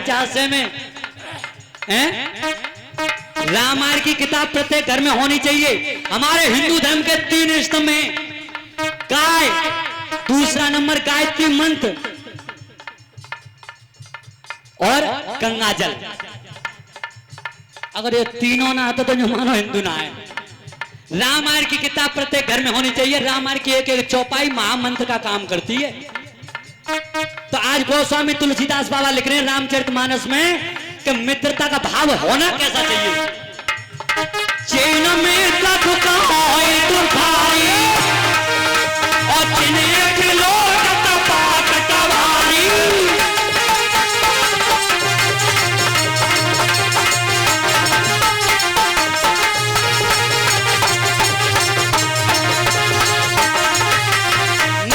चाहते में हैं? रामायण की किताब प्रत्येक घर में होनी चाहिए। हमारे हिंदू धर्म के 3 स्तंभ हैं, काय, दूसरा नंबर गायत्री मंत्र और गंगा जल। अगर ये तीनों ना आता तो जो मानो हिंदू ना है। रामायण की किताब प्रत्येक घर में होनी चाहिए। रामायण की एक एक चौपाई महामंत्र का काम करती है। तो आज गोस्वामी तुलसीदास बाबा लिख रहे हैं रामचरितमानस में कि मित्रता का भाव होना कैसा चाहिए। चैन में दुखाई दुखाई और जिन्हें खिलो कपाट कवारी।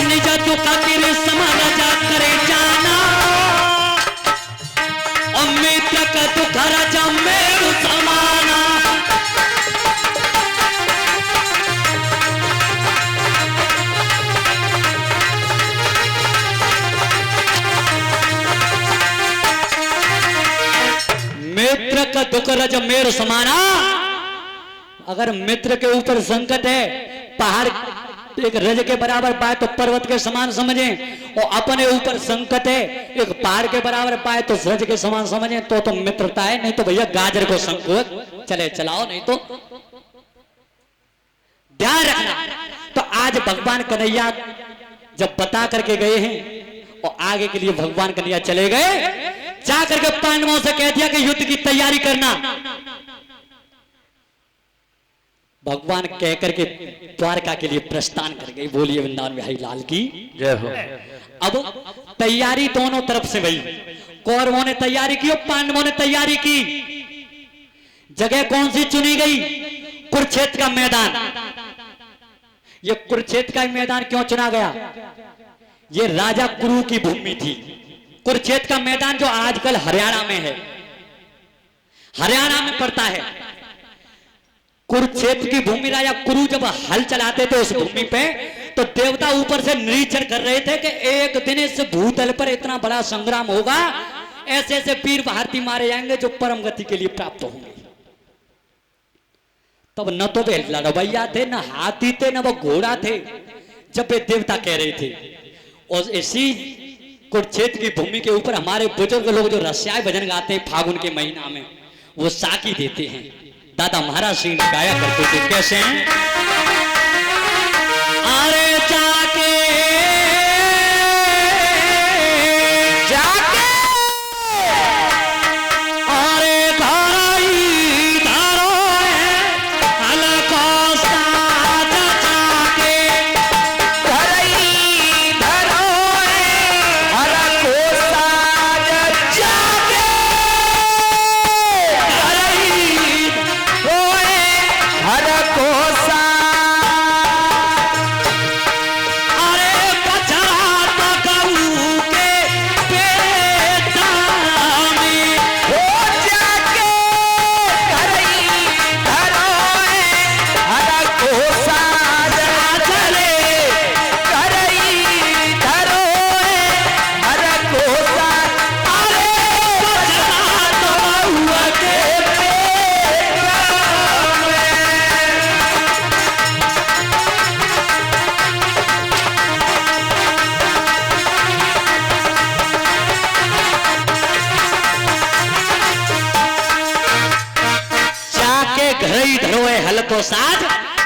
निज दुख तेरे समान जा करे जाना और मित्र का दुख राजा मेरु समाना। मित्र का दुख रज मेरु समाना। अगर मित्र के ऊपर संकट है, पहाड़ एक रज के बराबर पाए तो पर्वत के समान समझें, और अपने ऊपर संकट है एक पहाड़ के बराबर पाए तो रज के समान समझें, तो मित्रता है। नहीं तो भैया गाजर को संकोच चले चलाओ, नहीं तो ध्यान रखना। तो आज भगवान कन्हैया जब बता करके गए हैं और आगे के लिए भगवान कन्हैया चले गए, जा करके पांडवों से कह दिया कि युद्ध की तैयारी करना। भगवान कह करके द्वारका के लिए प्रस्थान कर गए। बोलिए वृंदावन बिहारी लाल की जय हो। अब तैयारी दोनों तरफ से भई, कौरवों ने तैयारी की और पांडवों ने तैयारी की। जगह कौन सी चुनी गई? कुरुक्षेत्र का मैदान। ये कुरुक्षेत्र का मैदान क्यों चुना गया? ये राजा कुरु की भूमि थी। कुरुक्षेत्र का मैदान जो आजकल हरियाणा में है, हरियाणा में पड़ता है। कुरुक्षेत्र की भूमि राजा कुरु जब हल चलाते थे उस भूमि पे, तो देवता ऊपर से निरीक्षण कर रहे थे कि एक दिन इस भूतल पर इतना बड़ा संग्राम होगा, ऐसे ऐसे वीर भारती मारे जाएंगे जो परम गति के लिए प्राप्त होंगे। तब न तो वे लड़वैया थे, न हाथी थे, न वो घोड़ा थे, जब वे देवता कह रहे थे। और इसी कुरुक्षेत्र की भूमि के ऊपर हमारे बुजुर्ग लोग जो रस्याई भजन गाते हैं फागुन के महीना में, वो साकी देते हैं। दादा महाराज सिंह गाया करते थे, कैसे हैं? अरे जाके जाके अरे धराई धरो हलको साथ जाके धराई धरो हलको साथ जाके धराई हर कोसा। अरे बछड़ा तो गऊ के पेटा में हो जाके करई धरोए हर कोसा चले करई धरोए हर कोसा। अरे बछड़ा तो गऊ के घरई धरोए हलको साज।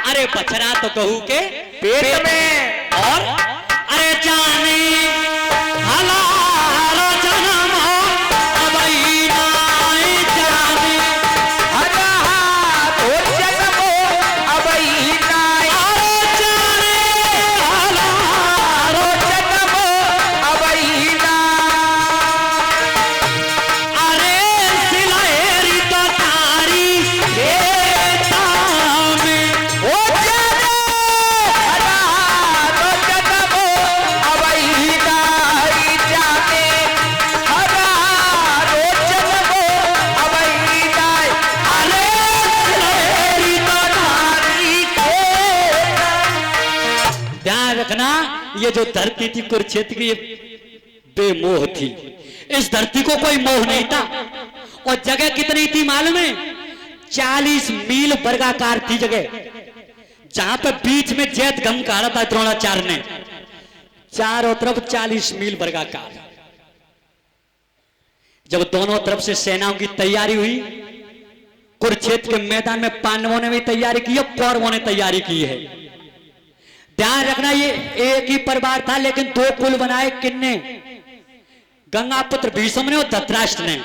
अरे बछड़ा तो कहू के पेट में, और अरे जाने हला हला जन्म अबई नाई जाने हरा तो जन्म अबई नाई। अरे जाने हला हला जन्म अबई नाई। अरे सिलाएरी तो तारी रखना। ये जो धरती थी कुरुक्षेत्र की बेमोह थी, इस धरती को कोई मोह नहीं था। और जगह कितनी थी मालूम है? 40 मील वर्गाकार थी जगह, जहां पर बीच में जैत गंग काढ़ा था द्रोणाचार्य ने। चारों तरफ 40 मील वर्गाकार। जब दोनों तरफ से सेनाओं की तैयारी हुई, कुरुक्षेत्र के मैदान में पांडवों ने भी तैयारी की है, कौरवों ने तैयारी की है। ध्यान रखना, ये एक ही परिवार था लेकिन दो कुल बनाए किन्ने? गंगापुत्र भीष्म ने और धृतराष्ट्र ने।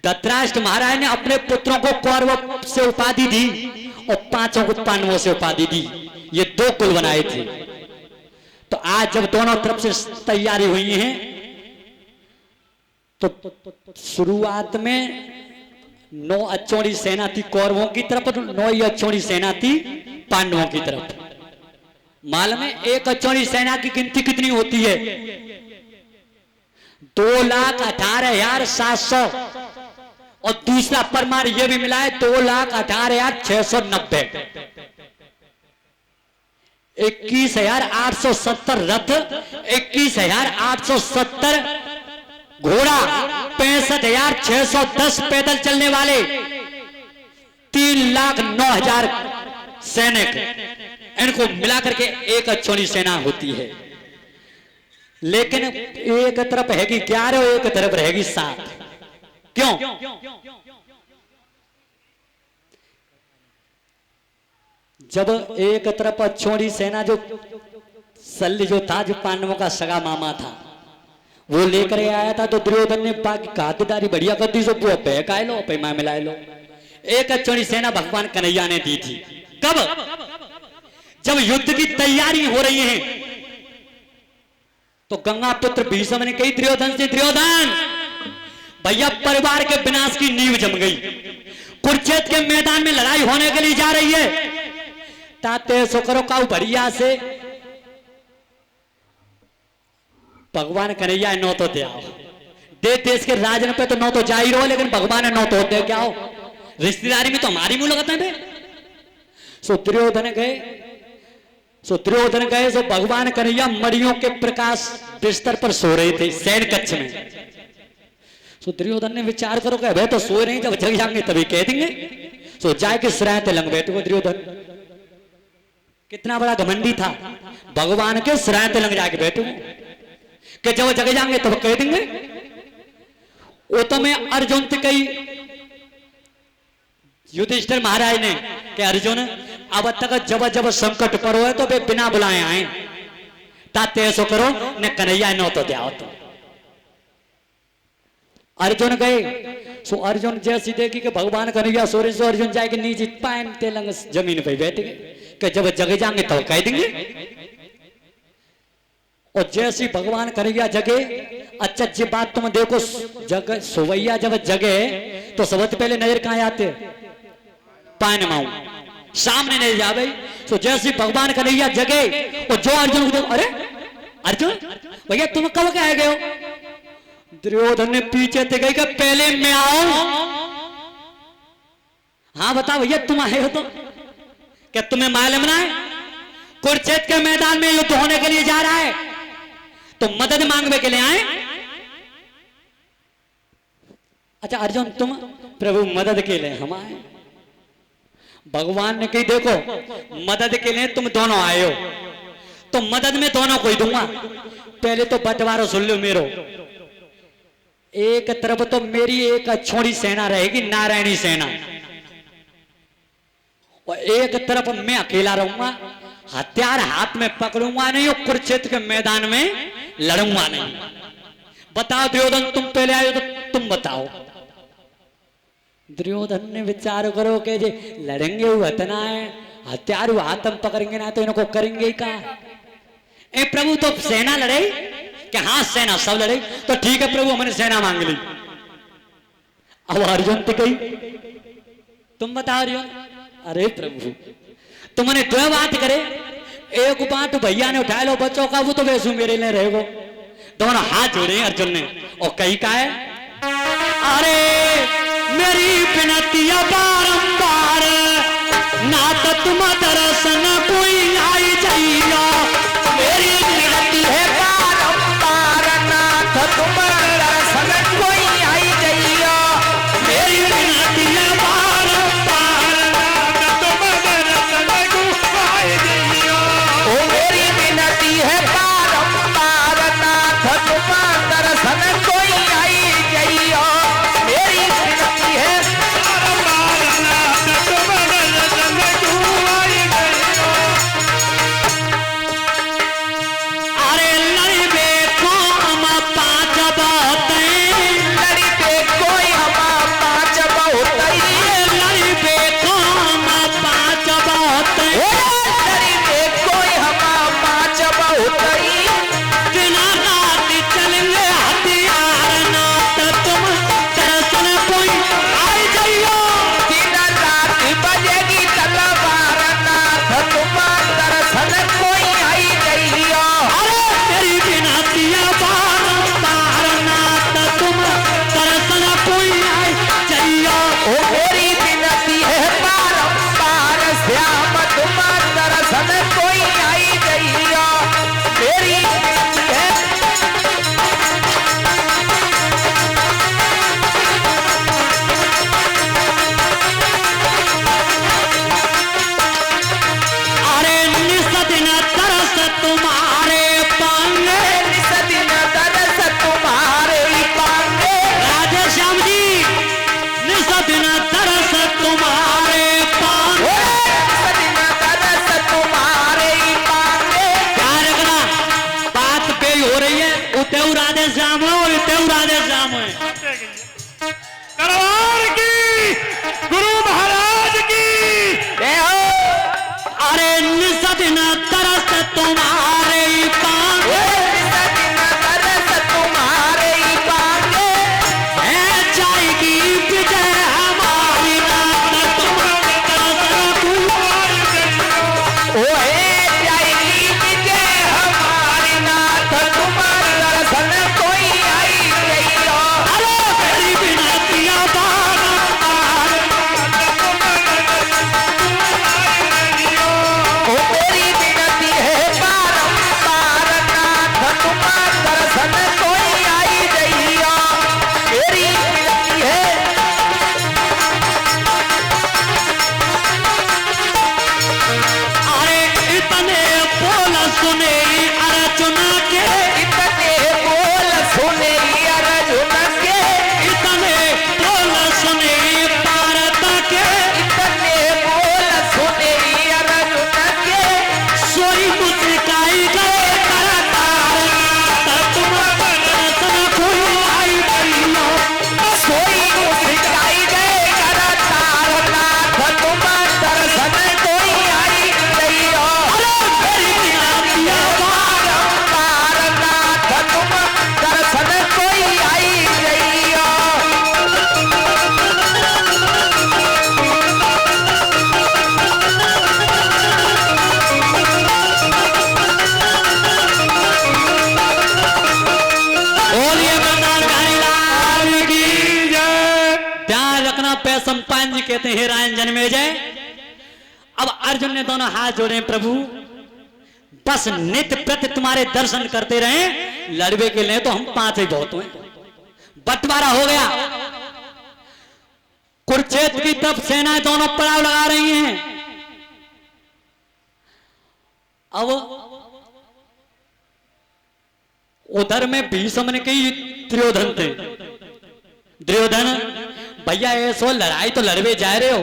धृतराष्ट्र महाराज ने अपने पुत्रों को कौरवों से उपाधि दी और पांचों को पांडवों से उपाधि दी। ये दो कुल बनाए थे। तो आज जब दोनों तरफ से तैयारी हुई है, तो शुरुआत में 9 अक्षौणी सेना थी कौरवों की तरफ और 9 ही अक्षौणी सेना थी पांडवों की तरफ। मालूम है एक अक्षौणी सेना की गिनती कितनी होती है? 2,18,700 और दूसरा परमार यह भी मिला है 2,18,690। 21,870 रथ, 21,870 घोड़ा, 65,610 पैदल चलने वाले, 3,09,000 सैनिक, इनको मिलाकर के एक अक्षौणी सेना होती है। लेकिन एक तरफ रहेगी 11 और एक तरफ रहेगी 7। क्यों? जब एक तरफ अक्षौणी सेना जो शल्य जो था, जो पांडवों का सगा मामा था, वो लेकर आया था, तो दुर्योधन ने बाकी खातिरदारी बढ़िया कर दी, सब बहका लो पैमा मिला लो। एक अक्षौणी सेना भगवान कन्हैया ने दी थी। कब? जब युद्ध की तैयारी हो रही है, तो गंगापुत्र भीष्म ने कही दुर्योधन से, दुर्योधन भैया परिवार के विनाश की नींव जम गई, कुरुक्षेत्र के मैदान में लड़ाई होने के लिए जा रही है, ताते सो करो काऊ बढ़िया से भगवान कन्हैया नौ तो दे आओ। देश के राजन पे तो नौ तो जा ही रहो, लेकिन भगवान नौ तो दे क्या हो? रिश्तेदारी में तो हमारी मुंह लगाते हैं। सो दुर्योधन गए सो भगवान कन्हैया मड़ियों के प्रकाश बिस्तर पर सो रहे थे सैन कक्ष में। सो दुर्योधन ने विचार करो कि भाई तो सो रहे हैं, जब जग जाएंगे तभी कह देंगे। सो जाके सराय तेलंग बैठे वो दुर्योधन, कितना बड़ा घमंडी था, भगवान के सराय तेलंग जाके बैठे कि जब जग जाएंगे तब कह देंगे। वो तो मैं अर्जुन से कही युधिष्ठिर महाराज ने कि अर्जुन अब तक जब जब संकट पर हो तो वे बिना बुलाए आए, ताते ऐसो करो ने कन्हैया नो तो जाओ। तो अर्जुन गए। सो अर्जुन जैसी देखी कि भगवान कन्हैया सो रहे, सो अर्जुन जाके नीचे पैन तेलंग जमीन पे बैठ गए कि जब जग जाएंगे तब कह देंगे। और जैसी भगवान कन्हैया जगे, अच्छा जी बात तुम देखो, जग सोवैया जब जगे तो सबसे पहले नजर कहां आते? पान माऊ सामने नहीं जा भाई। तो जैसे भगवान कन्हैया जगे और जो अर्जुन को, अरे अर्जुन भैया तुम कब कह गए हो? दुर्योधन ने पीछे से गई कि पहले मैं आऊं। हाँ बताओ भैया तुम आए हो तो क्या तुम्हें मालूम ना है कुरुक्षेत्र के मैदान में युद्ध होने के लिए जा रहा है, तो मदद मांगने के लिए आए? अच्छा अर्जुन तुम? प्रभु मदद के लिए हम आए। भगवान ने कही देखो मदद के लिए तुम दोनों आए हो, तो मदद में दोनों को ही दूंगा। पहले तो बंटवारा सुन लो मेरो। एक तरफ तो मेरी एक अक्षौणी सेना रहेगी, नारायणी सेना, और एक तरफ मैं अकेला रहूंगा, हथियार हाथ में पकड़ूंगा नहीं और कुरुक्षेत्र के मैदान में लड़ूंगा नहीं। बताओ दुर्योधन तुम पहले आए हो तो तुम बताओ। दुर्योधन ने विचार करो कि जे लड़ेंगे वो इतना है, हथियार हाथ में पकड़ेंगे ना तो इनको करेंगे ही कहा। ए प्रभु तो सेना लड़े कि हाँ सेना सब लड़े, तो ठीक है प्रभु हमने सेना मांग ली। अब अर्जुन तो कही तुम बताओ अर्जुन। अरे प्रभु तुमने दो बात करे, एक बात भैया ने उठा लो बच्चों का, वो तो वैसे मेरे लिए रहेगो। दोनों हाथ जोड़े अर्जुन ने और कही का है, अरे मेरी विनती बारंबार ना तो तुम दर्शन कोई आई जाइयो, मेरी विनती है बारंबार ना तो तुम करवार की, गुरु महाराज की। अरे निसदिन तरस तुम्हारे पांगे, जाएगी विजय हमारी नाथ तुम्हारे दर्शन कोई आई नहीं। अरे मेरी विनतियां बारंबार, मेरी विनती है बारंबार, नाथ तुम्हारा दर्शन कोई आई नहीं। मेरी विनती है। अरे इतने बोल सुने अर्जुन के, इतने बोल सुने अर्जुन के, इतने बोल सुने भारत के, इतने बोल सुने अर्जुन के। सोई मुस्काई गए करतार, तुम्हारा दर्शन कोई आई नहीं। सोई मुस्काई गए करतार, नाथ तुम्हारा दर्शन कोई आई नहीं। अरे मेरी विनतियां बारंबार, नाथ तुम्हारा दर्शन कोई आई नहीं। बोलिए बंगाल लाल की जय। ध्यान रखना। पैसम पांजी कहते हैं रायन जन्मे जय। अब अर्जुन ने दोनों हाथ जोड़े, प्रभु बस नित्य प्रति तुम्हारे दर्शन करते रहे, लड़वे के लिए तो हम 5 ही बहुत हुए। बंटवारा हो गया, कुरुक्षेत्र की तरफ सेनाएं दोनों पड़ाव लगा रही हैं। अब उधर में भीष्म ने कही दुर्योधन थे, दुर्योधन भैया ऐसो लड़ाई तो लड़वे जा रहे हो,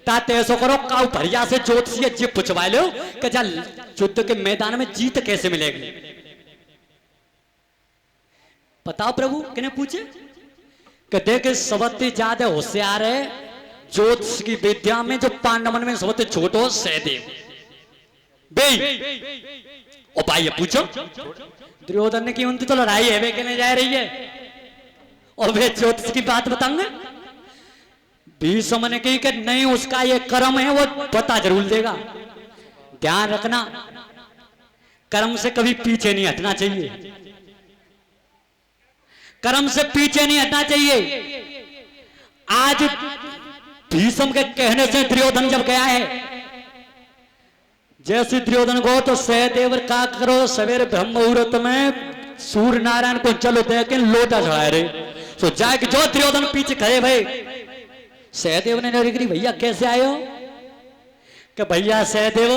ताते ऐसो करो काउ भरिया से ज्योतिषी जी पुछवा लो कि जा युद्ध के मैदान में जीत कैसे मिलेगी। बताओ प्रभु, किने पूछे कि देख सबसे ज्यादा होशियार है ज्योतिष की विद्या में, जो पांडवन में सबसे छोटो सहदेव बे। ओ भाई ये पूछो दुर्योधन ने की उनकी तो लड़ाई है वे कहने जा रही है, और वे ज्योतिष की बात बताऊंगे। भीष्म ने कही कि नहीं, उसका ये कर्म है वो पता जरूर देगा। ध्यान रखना, कर्म से कभी पीछे नहीं हटना चाहिए, कर्म से पीछे नहीं हटना चाहिए। आज भीष्म के कहने से दुर्योधन जब गया है, जैसे दुर्योधन को तो सहदेव का करो सवेरे ब्रह्म मुहूर्त में सूर्य नारायण को चलो देख के लोटा चढ़ाए रहे, तो जाके जो दुर्योधन पीछे खड़े भाई, सहदेव ने नरी भैया कैसे आए हो? कि भैया सहदेव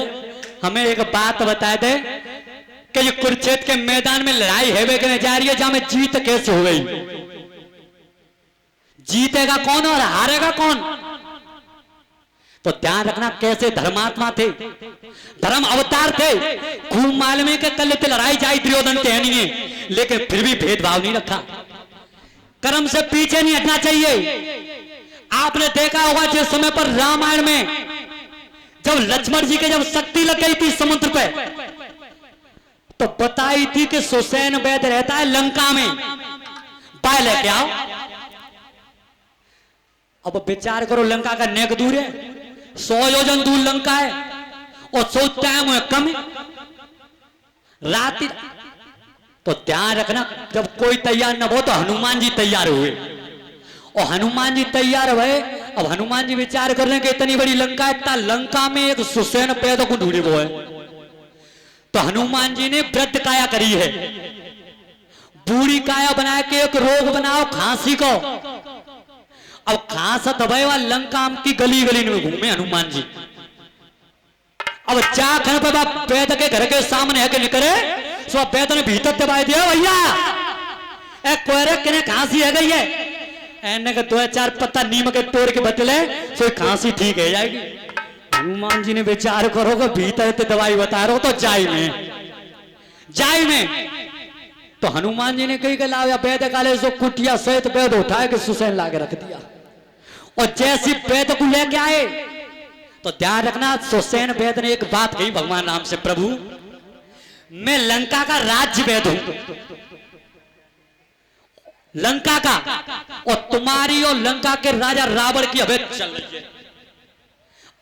हमें एक बात बता दे कि ये कुरुक्षेत्र के मैदान में लड़ाई है वे कहने जा रही है, जहां में जीत कैसे हो गई? जीतेगा कौन और हारेगा कौन? तो ध्यान रखना, कैसे धर्मात्मा थे, धर्म अवतार थे। खूब मालूम है कि कल लड़ाई जाए दुर्योधन कहनी है, लेकिन फिर भी भेदभाव नहीं रखा। कर्म से पीछे नहीं हटना चाहिए। आपने देखा होगा जिस समय पर रामायण में जब लक्ष्मण जी के जब शक्ति लग गई थी समुद्र पे, तो बताई थी कि सुसैन वैद्य रहता है लंका में, पाए लेके आओ। अब विचार करो, लंका का नेक दूर है, 100 योजन दूर लंका है, और 100 टाइम है कम है रात। तो ध्यान रखना, जब कोई तैयार न हो तो हनुमान जी तैयार हुए, और हनुमान जी तैयार हुए। अब हनुमान जी विचार कर रहे हैं कि इतनी बड़ी लंका है, इतना लंका में एक सुसैन पैदा को ढूंढे वो है। तो हनुमान जी ने वृद्ध काया करी है, बूढ़ी काया बना के एक रोग बनाओ खांसी को। अब खांसा दबाए वाला लंका की गली गली में घूमे हनुमान जी। अब जा घर पे पैद के घर के सामने है कि निकले, सो पैद ने भीतर दबाई दिया, भैया एक कोयरे किने खांसी है गई है, एने के 2-4 पत्ता नीम के तोड़ के बदले सो खांसी ठीक है जाएगी। हनुमान जी ने विचार करो कि भीतर तो दवाई बता रहे हो, तो जाई में तो हनुमान जी ने कही के लाओ या वेद काले सो कुटिया सहित वेद उठाए के सुसैन लाके रख दिया। और जैसी वेद को लेके आए तो ध्यान रखना, सुसैन वेद ने एक बात कही भगवान राम से, प्रभु मैं लंका का राज्य वेद हूं, लंका का, और तुम्हारी और लंका के राजा रावण की अवैध चल रही है।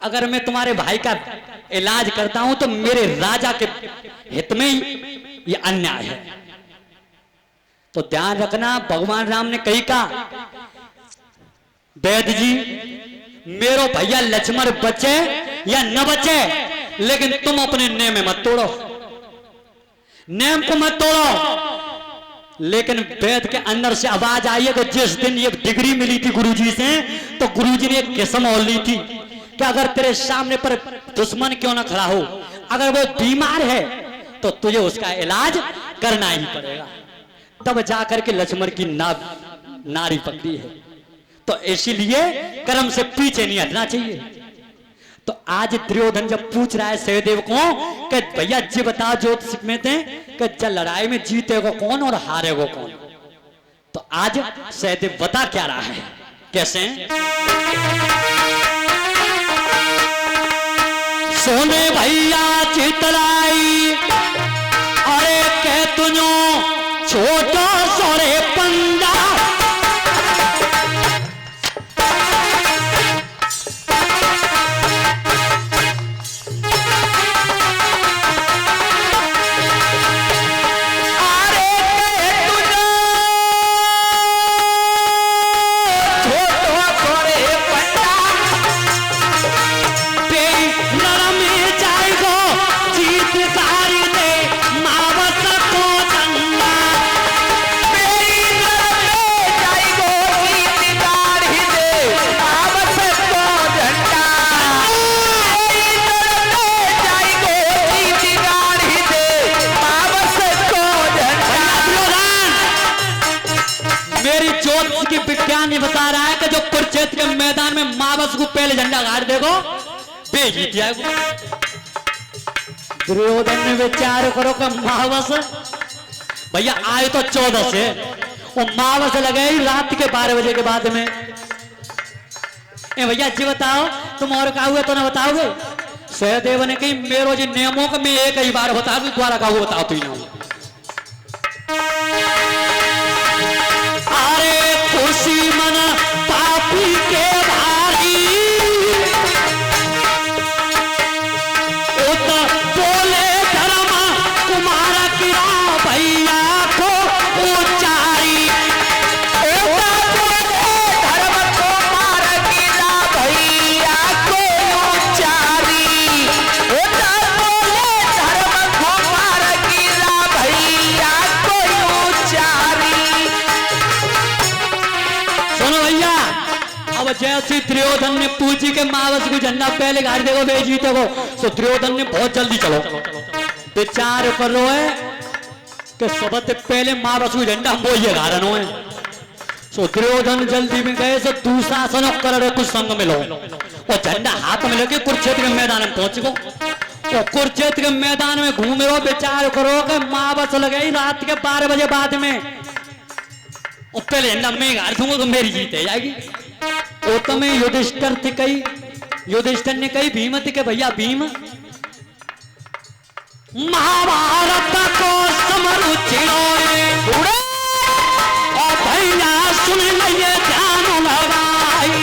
अगर मैं तुम्हारे भाई का इलाज करता हूं तो मेरे राजा के हित में ही ये अन्याय है। तो ध्यान रखना, भगवान राम ने कही का, वैद जी मेरो भैया लक्ष्मण बचे या न बचे, लेकिन तुम अपने नेम में मत तोड़ो, नेम को मत तोड़ो। लेकिन वेद के अंदर से आवाज आई है कि जिस दिन ये डिग्री मिली थी गुरुजी से, तो गुरुजी ने एक कसम और ली थी कि अगर तेरे सामने पर दुश्मन क्यों ना खड़ा हो, अगर वो बीमार है तो तुझे उसका इलाज करना ही पड़ेगा। तब जाकर के लक्ष्मण की नारी पकड़ी है। तो इसीलिए कर्म से पीछे नहीं हटना चाहिए। तो आज दुर्योधन जब पूछ रहा है सहदेव को कि भैया जी बताओ ज्योतिष में थे कि जब लड़ाई में जीतेगा कौन और हारेगा कौन, तो आज सहदेव बता क्या रहा है, कैसे? सोने भैया चितलाई अरे कह तुझो छोटो सोरे पंजा, विज्ञान बता रहा है कि जो कुरुक्षेत्र के मैदान में मावस को पहले झंडा गाड़ देगो बे जीत जाएगा। दुर्योधन ने विचार करो कि मावस भैया आए तो 14 से, वो मावस लगे ही रात के 12 बजे के बाद में। ए भैया जी बताओ तुम और का हुए तो ना बताओगे? सहदेव ने कही मेरो जी नियमों का मैं एक ही बार बताऊंगी, द्वारा का हुआ बताओ तू ना। खुशी मन पापी के भारी उत बोले धर्म कुमार किरा भैया को उचारी, धर्म कुमार किरा भैया को उचारी, बोले धर्म कुमार किरा भैया को उचारी। भैया अब जैसे दुर्योधन ने पूछी के मावस को झंडा पहले गाड़ देगो बे जीतेगो, तो दुर्योधन ने बहुत जल्दी चलो विचार कर रो है कि सबसे पहले मावस को झंडा हम वो ये गाड़नो है। सो दुर्योधन जल्दी में गए सो दूसरा सनो कर रहे कुछ संग मिलो और झंडा हाथ में लेके कुरुक्षेत्र के मैदान में पहुंच गो। तो कुरुक्षेत्र के मैदान में घूम रहो, विचार करो कि मावस लगे रात के 12 बजे बाद में, पहले झंडा मैं गाड़ दूंगा तो मेरी जीत है जाएगी। वो तो मैं युधिष्ठिर थी कही, युधिष्ठिर ने कही भीम थी के भैया भीम महाभारत को समरुचिरोए और भैया सुन लिए ध्यान लगाई,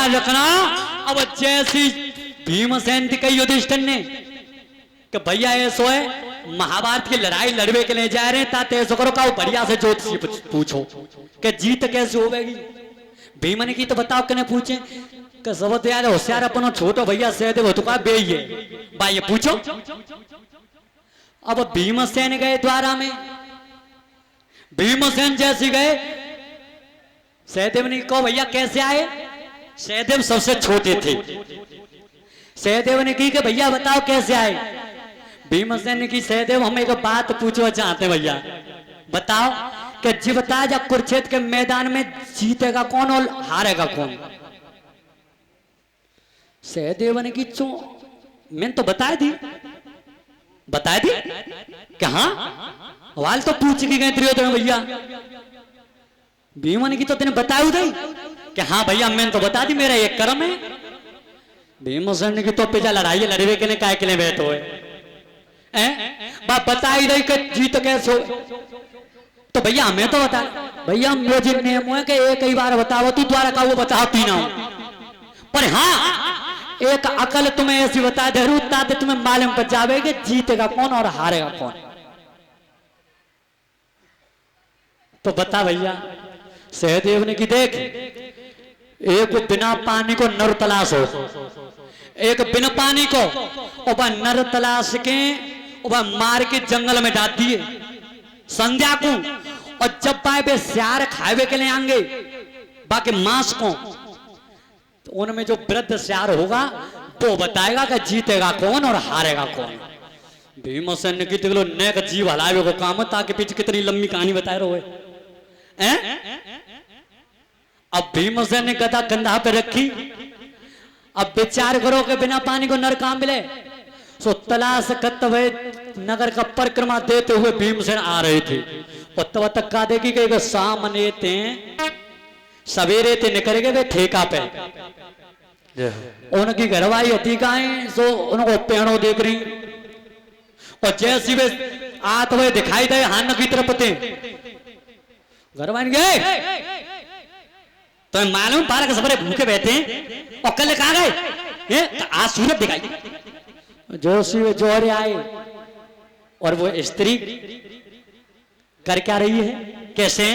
रखना। अब जैसी भीमसेन थी कही युधिष्ठिर ने कि भैया ऐसो है महाभारत की लड़ाई लड़वे के लिए जा रहे हैं, ताते ऐसो करो का बढ़िया से ज्योतिषी पूछो कि जीत कैसे होगी। भीम ने की तो बताओ कने पूछे कि सब यार होशियार अपन छोटो भैया सहदेव तो का बे ये भाई ये पूछो। अब भीमसेन गए द्वारा में, भीमसेन जैसे गए, सहदेव ने कहा भैया कैसे आए? सहदेव सबसे छोटे थे। सहदेव ने की कि भैया बताओ कैसे आए? भीमसेन ने की सहदेव हम एक बात पूछना चाहते हैं भैया, बताओ कि जी बताया जा कुरुक्षेत्र के मैदान में जीतेगा कौन और हारेगा कौन? सहदेव ने की चो मैंने तो बता दी कि हाँ सवाल तो पूछ के गए दुर्योधन भैया। भीम ने की तो तेने बताया उदय कि हाँ भैया मैंने तो बता दी, मेरा एक कर्म है। भीमसेन ने की तो पिछा लड़ाई लड़वे के लिए काय के लिए बैठो है बाप बताई रही कि जीत कैसे हो? तो भैया हमें तो बता भैया मुझे नियम है कि एक ही बार बताओ तू द्वारा का वो बताती ना हो, पर हाँ एक अकल तुम्हें ऐसी बता दे ताते तुम्हें मालूम पड़ जावे कि जीतेगा कौन और हारेगा कौन। तो बता भैया। सहदेव ने की देख, एक बिना पानी को नर तलाश हो, एक बिना पानी को और नर तलाश के और मार के जंगल में डाल दिए संध्या को, और जब पाए वे श्यार खावे के लिए आएंगे बाकी मांस को, तो उनमें जो वृद्ध श्यार होगा वो बताएगा कि जीतेगा कौन और हारेगा कौन। भीमसेन ने की लो नेक जीव हलावे को काम है, ताकि पीछे कितनी लंबी कहानी बताए रहो है। अब भीमसेन ने गदा कंधा पे रखी, अब विचार करो कि बिना पानी को नर काम मिले। सो तलाश करते हुए नगर का परिक्रमा देते हुए भीमसेन आ रहे थे, और तब तक का देखी कि सामने थे सवेरे थे निकल गए वे ठेका पे, उनकी घरवाई हती गाय सो उनको पेड़ों देख रही, और जैसी वे आते हुए दिखाई दे हान की तरफ थे घरवाई गए, तो मालूम पारा के सबरे भूखे बैठे हैं, और कल कहाँ गए? आज सूरत दिखाई जोशी वे जोरे आए, और वो स्त्री कर क्या रही है कैसे?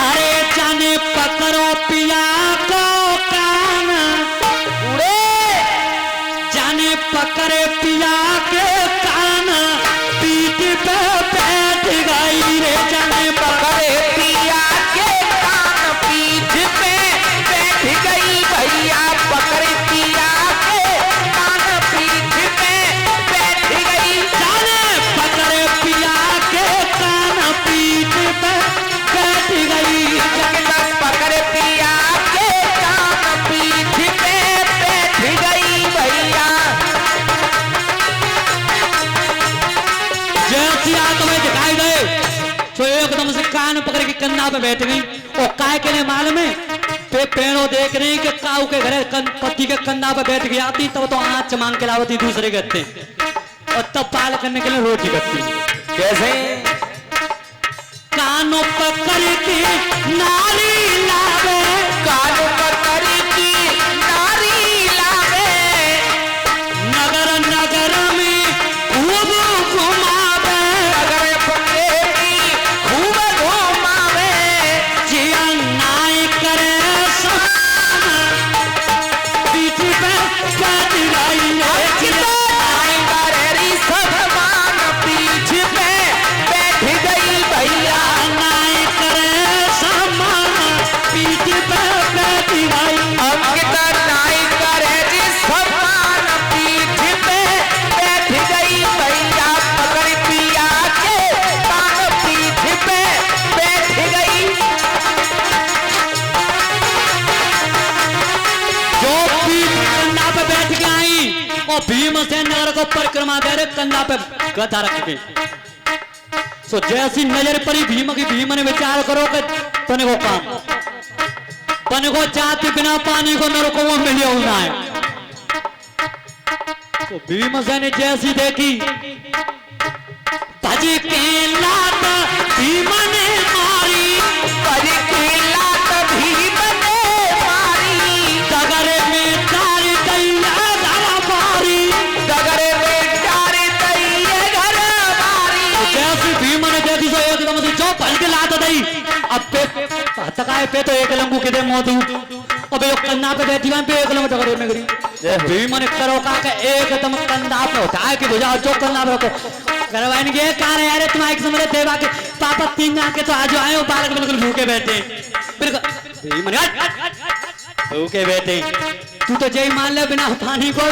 अरे जाने पकड़ो पिया को कान, जाने पकड़े पिया के कान, पीठ पे बैठ गई रे। जाने पकड़े पिया के कान, पीठ पे बैठ गई भैया। पकड़े पिया के कान, पीठ पे बैठ गई। जाने पकड़े पिया के कान, पीठ पे बैठ गई। पकड़े पिया के कान, पीठ पे बैठ गई भैया। जैसी तुम्हें दिखाई दे तो एकदम से कान पकड़ के कंधा पे बैठ गई, और काय के लिए मालूम है पेड़ों देख रही कि काऊ के घर पति के कंधा पे बैठ गई आती, तब तो आँच मांग के लावती दूसरे गत्ते, और तब पाल करने के लिए रोटी करती। कैसे? कानों पकड़ के नारी लावे, कानों पकड़ की नारी लावे। नगर नगर में खूब घुमावे, नगर पकड़े की खूब घुमावे। जिया नाई करे पीठ पे बैठ गई सबमान पीठ पे बैठ गई भैया। नाई करे समान पीठ पे बैठ गई। अंकिता नाई करे जी सबमान पीठ पे बैठ गई भैया। पकड़ पिया के कान, पीठ पे बैठ गई। जो पीठ कंधा पे बैठ के आई, और भीमसेन नगर को परिक्रमा दे रहे कंधा पे गदा रख के। सो जैसी नजर पड़ी भीम की, भीम ने विचार करो कि तने को काम, तने को जाति बिना पानी को नर को वो मिले होना है। तो भीमसेन ने जैसी देखी भज के लात भीम ने मारी, भज के लात भीम ने मारी। डगरे में चार दैया धारा मारी, डगरे में चार दैया घर मारी। जैसे भीम ने देखी तो एकदम से जो भल के लात दई, अब पे हतकाए पे तो एक लंबू के दे मोदू, अबे यो कंधा पे बैठी मैं पे 1 किलोमीटर करे में गरी भीम ने करो का के एकदम कंधा पे उठा के भेजा जो कंधा पे करवाइन के कार है यार तुम एक समझे देवा के पापा 3 दिन के तो आज आए हो बालक बिल्कुल भूखे बैठे फिर भीम ने भूखे बैठे तू तो जय मान ले बिना पानी को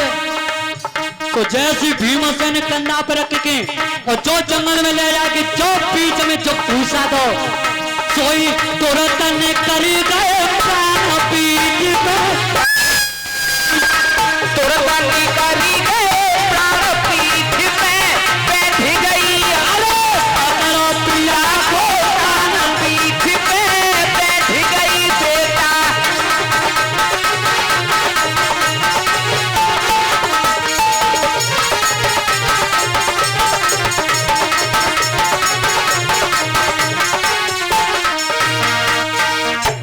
तो जैसी भीमसेन कंधा पर रख के और जो जंगल में ले जाके जो बीच में जो घुसा दो सोई तुरंत ने करी गए प्राण बीच में तुरंत ने करी गए प्राण पीठ में बैठ गई अरे पिया को प्राण पीठ में बैठ गई बेटा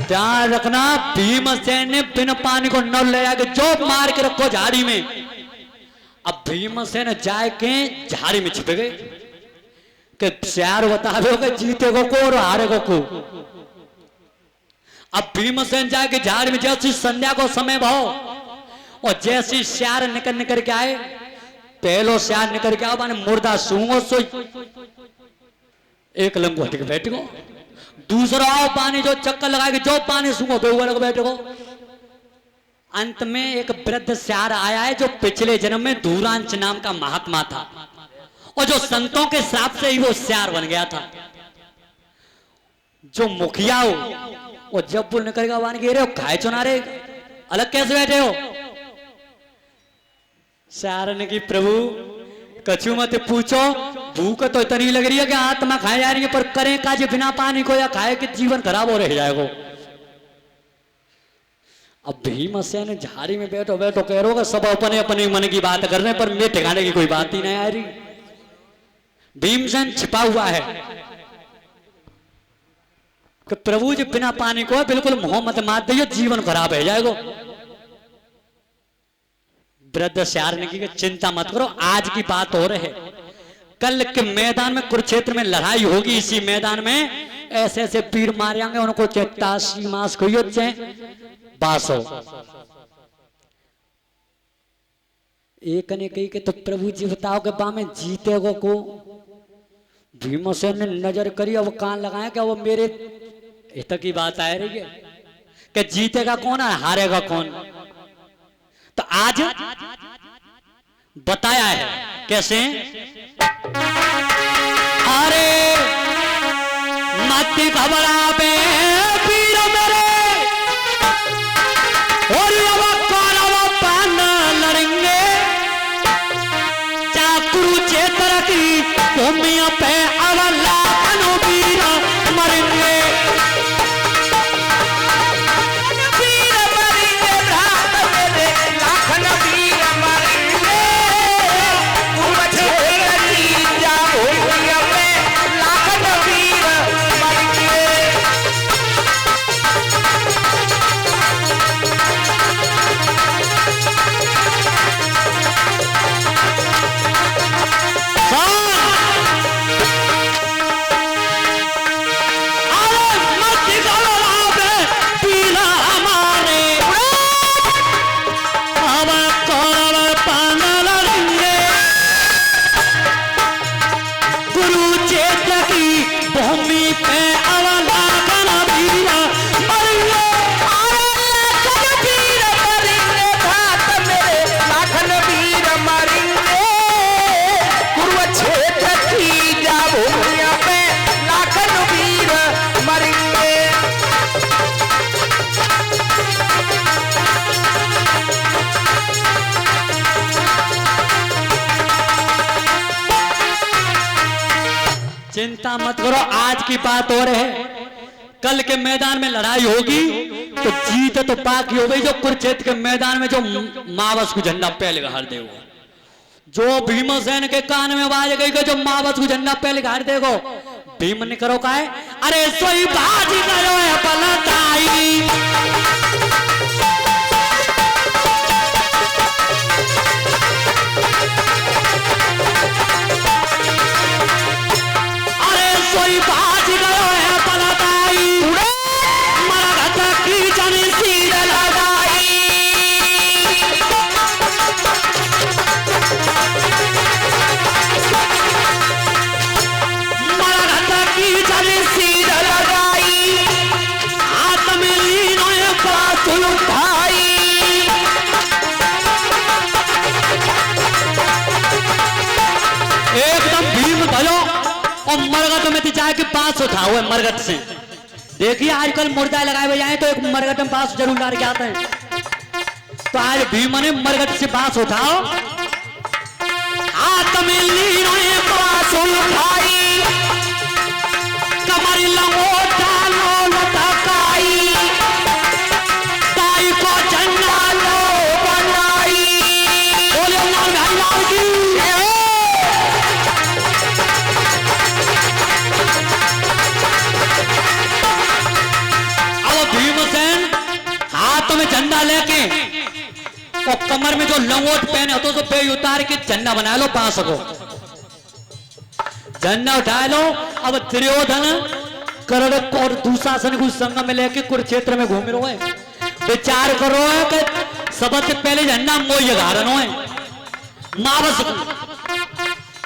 ध्यान रखना भीमसेन ने बिन पानी को न ले जाके जो मार के रखो झाड़ी में अब भीमसेन जाके झाड़ी में छिप गए कि श्यार बतावे कि जीतेगो को और हारेगो को अब भीमसेन जाके झाड़ी में जैसी संध्या को समय भाव और जैसी श्यार निकल के आए पहलो श्यार निकल के आओ माने मुर्दा सूंगो सोई एक लंगू हट के बैठ गो दूसरा पानी जो चक्कर लगा के जो पानी सूंघो बेहुआ लग बैठो अंत में एक वृद्ध श्यार आया है जो पिछले जन्म में धूरांच नाम का महात्मा था और जो संतों के श्राप से ही वो श्यार बन गया था जो मुखिया हो वो जब बोल निकलेगा वान गिरे हो खाए चुना रहे अलग कैसे बैठे हो श्यार ने की प्रभु कछु मत पूछो भूख तो इतनी लग रही है कि आत्मा खाए जा रही है पर करें काज बिना पानी को या खाए कि जीवन खराब हो रह जाएगा अब भीमसेन झाड़ी में बैठो बैठो कह रहे हो सब अपने अपने मन की बात कर रहे हैं पर मेरे ठिकाने की कोई बात ही नहीं आ रही भीमसेन छिपा हुआ है कि प्रभु जी बिना पानी को बिल्कुल मोहम्मद मार दियो जीवन खराब हो जाएगा वृद्ध श्यार ने की चिंता मत करो आज की बात हो रही है कल के मैदान में कुरुक्षेत्र में लड़ाई होगी इसी मैदान में ऐसे ऐसे पीर मारेंगे उनको 87 मास को बासो एक ने कही कि तो प्रभु जी बताओ कि बा में जीतेगो को भीमसेन ने नजर करी अब कान लगाए कि वो मेरे हित की बात आ रही है कि जीतेगा कौन है हारेगा कौन तो आज बताया है कैसे अरे मत घबरावे पीर मेरे और कौरव पान लड़ेंगे कुरुक्षेत्र की भूमियों पे अवला वीर मरेंगे चिंता मत करो आज की बात हो रही है कल के मैदान में लड़ाई होगी तो जीत तो पाकी हो गई जो कुरुक्षेत्र के मैदान में जो मावस को झंडा पहले गाड़ देगा जो भीमसेन के कान में आवाज गई जो मावस को झंडा पहले गाड़ देगो भीम ने करो का है अरे सोई बाजी करो है पलताई बाज गयो है पलताई मरघट की जनी सीध लगा और मरगट में तो जाके बांस उठाओ है मरगट से। देखिए आजकल मुर्दा लगाए हुए जाए तो एक मरगट में बांस जरूर डाल के आते हैं। तो आज भीम ने मरगट से बांस उठाओ, हाथ में लीनो बांस उठाई, कमर लंगोटा लो लटकाई, ताई को झंडा लो बनाई। बोले लाल भाई लाल की। अब भीमसेन हाथ में झंडा लेके और कमर में जो लंगोट पहने हो तो पे उतार के झंडा बना लो बांस को, झंडा उठा लो। अब दुर्योधन कर्ण और दुशासन को संग में लेके कुरुक्षेत्र में घूम रहे है, विचार करो है कि सबसे पहले झंडा मोय धारण है मावस को।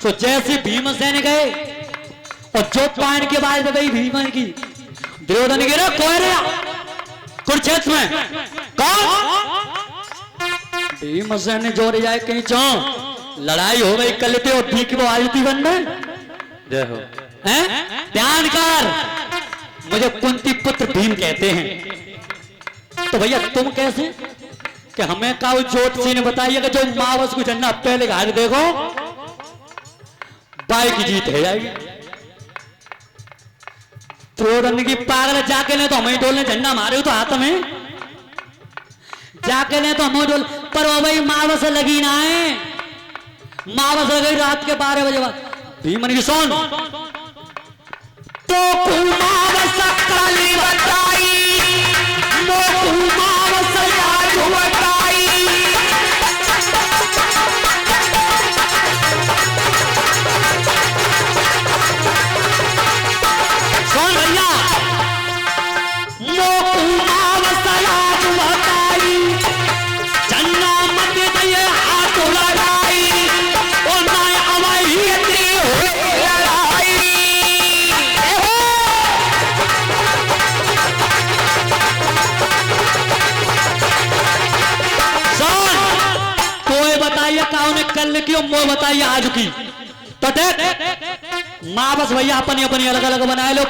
तो जैसे भीमसेन गए और जो पान के बाद भाई भीम की दुर्योधन गिरा कोयरा कुरुक्षेत्र में कौन भीमसेन ने जोर जाए कहीं चो लड़ाई हो गई कल पे और ठीक वो आयुति बन में देखो हैं ध्यान कर, मुझे कुंती पुत्र भीम कहते हैं। तो भैया तुम कैसे कि हमें का ज्योतिषी ने बताइए कि जो मावस को झंडा पहले घाट देखो बाई की जीत है जाएगी। दुर्योधन की पागल जाके ले तो हमें डोलने झंडा मारे हो तो हाथ में जाके ले तो हमें डोल पर वो भाई मावस लगी ना है, मावस लगी रात के 12 बजे बाद। भीमन की सोन तो मावस काली बताई, मावस आज बताई। सोन भैया मावस आज बताई, झंडा मत दिए हाथ लड़ाई और ना अवाई लड़ाई। बताइए काउ ने कल की और मोह बताइए आज की। तो देख माँ बस भैया अपनी अपनी अलग अलग बनाए लो।